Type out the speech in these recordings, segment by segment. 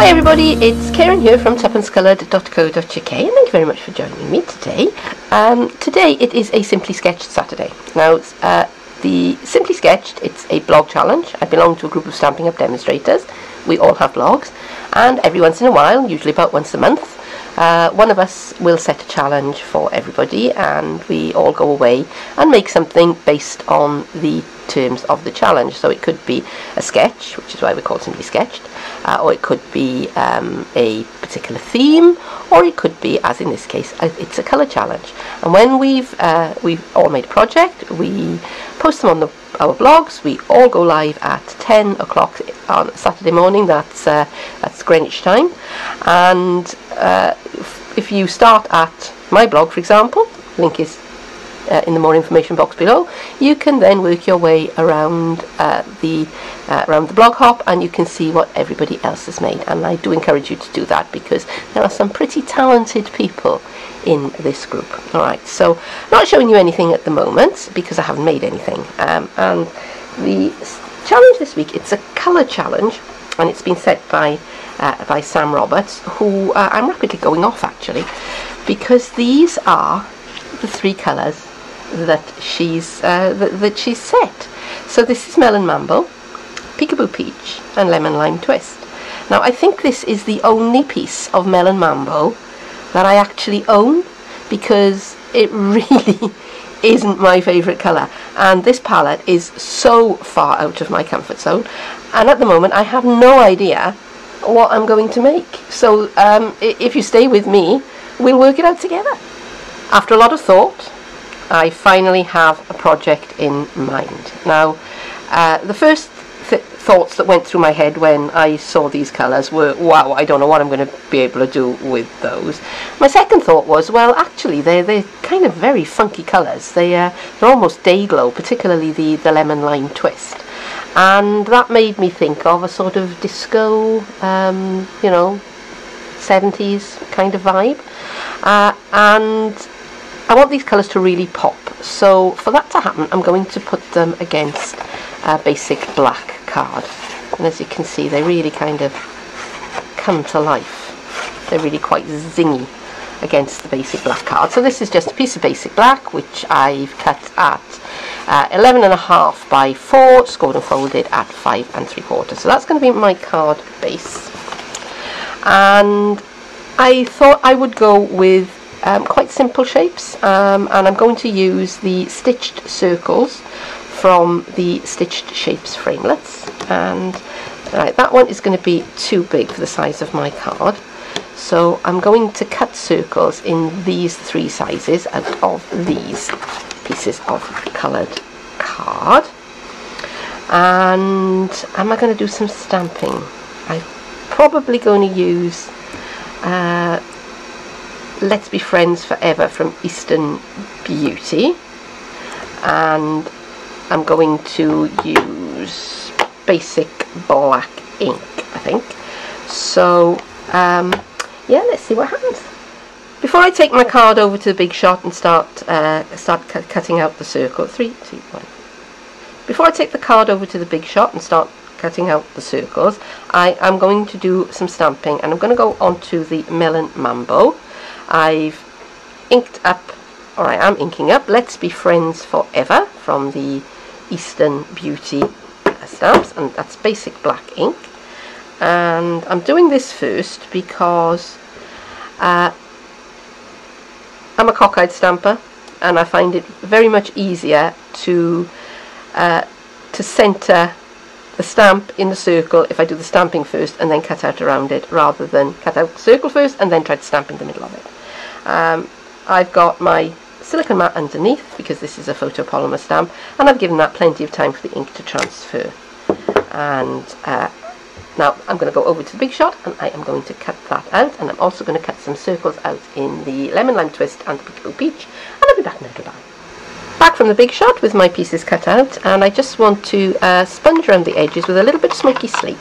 Hi everybody, it's Keren here from tuppencecolored.co.uk, and thank you very much for joining me today. Today it is a Simply Sketched Saturday. Now, the Simply Sketched, it's a blog challenge. I belong to a group of Stampin' Up demonstrators. We all have blogs, and every once in a while, usually about once a month, one of us will set a challenge for everybody, and we all go away and make something based on the terms of the challenge. So it could be a sketch, which is why we call it Simply Sketched, or it could be a particular theme, or it could be, as in this case, it's a colour challenge. And when we've all made a project, we post them on our blogs. We all go live at 10 o'clock on Saturday morning. That's Greenwich time. And if you start at my blog, for example, link is in the more information box below, you can then work your way around the blog hop, and you can see what everybody else has made. And I do encourage you to do that, because there are some pretty talented people in this group. Alright, so not showing you anything at the moment because I haven't made anything. And the challenge this week, it's a colour challenge, and it's been set by Sam Roberts, who I'm rapidly going off actually, because these are the three colours that she's set. So this is Melon Mambo, Peekaboo Peach, and Lemon Lime Twist. Now I think this is the only piece of Melon Mambo that I actually own, because it really isn't my favourite colour, and this palette is so far out of my comfort zone, and at the moment I have no idea what I'm going to make. So if you stay with me, we'll work it out together. After a lot of thought, I finally have a project in mind. Now, the first thoughts that went through my head when I saw these colours were, wow, I don't know what I'm going to be able to do with those. My second thought was, well, actually, they're kind of very funky colours. They're almost day glow, particularly the Lemon Lime Twist. And that made me think of a sort of disco, 70s kind of vibe. And I want these colours to really pop. So for that to happen, I'm going to put them against a basic black card. And as you can see, they really kind of come to life. They're really quite zingy against the basic black card. So this is just a piece of basic black, which I've cut at 11.5 by 4, scored and folded at 5 3/4. So that's going to be my card base. And I thought I would go with quite simple shapes, and I'm going to use the stitched circles from the Stitched Shapes framelets. And right, that one is going to be too big for the size of my card, so I'm going to cut circles in these three sizes out of these pieces of coloured card. And am I going to do some stamping? I'm probably going to use Let's Be Friends Forever from Eastern Beauty, and I'm going to use basic black ink, I think. So yeah, let's see what happens. Before I take my card over to the Big Shot and start cutting out the circle, 3, 2, 1. Before I take the card over to the Big Shot and start cutting out the circles, I am going to do some stamping, and I'm going to go onto the Melon Mambo. I've inked up, or I am inking up, Let's Be Friends Forever from the Eastern Beauty stamps, and that's basic black ink. And I'm doing this first because I'm a cockeyed stamper, and I find it very much easier to centre the stamp in the circle if I do the stamping first and then cut out around it, rather than cut out the circle first and then try to stamp in the middle of it. I've got my silicone mat underneath because this is a photopolymer stamp, and I've given that plenty of time for the ink to transfer. And now I'm going to go over to the Big Shot, and I am going to cut that out, and I'm also going to cut some circles out in the Lemon Lime Twist and the Peekaboo Peach, and I'll be back in a little while. Back from the Big Shot with my pieces cut out, and I just want to sponge around the edges with a little bit of smoky slate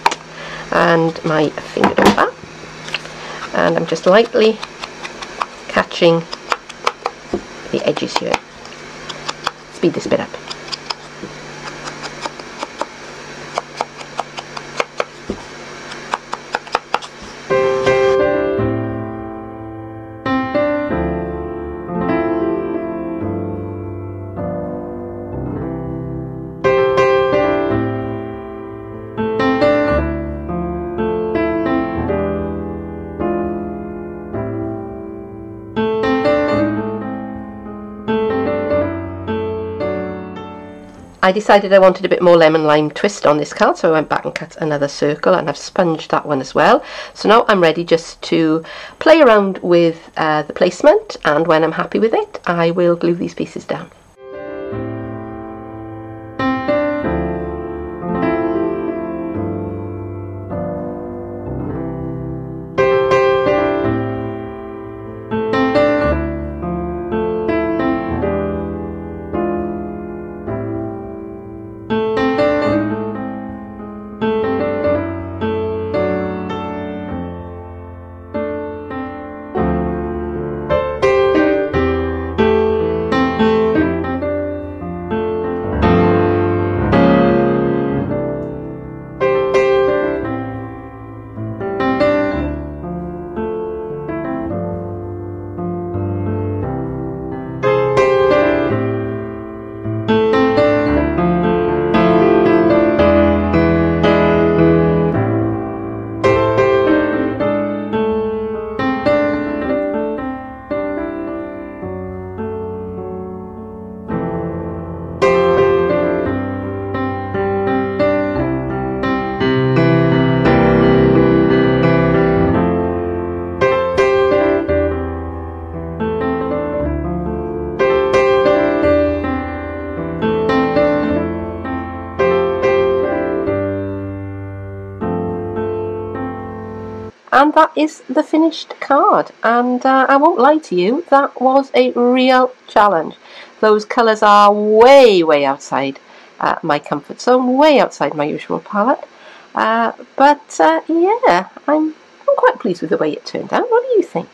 and my finger over, and I'm just lightly catching the edges here. Speed this bit up. I decided I wanted a bit more lemon lime twist on this card, so I went back and cut another circle, and I've sponged that one as well. So now I'm ready just to play around with the placement, and when I'm happy with it, I will glue these pieces down. And that is the finished card, and I won't lie to you, that was a real challenge. Those colours are way outside my comfort zone, way outside my usual palette, but yeah, I'm quite pleased with the way it turned out. What do you think?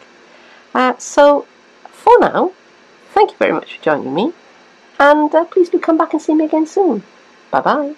So for now, thank you very much for joining me, and please do come back and see me again soon. Bye bye.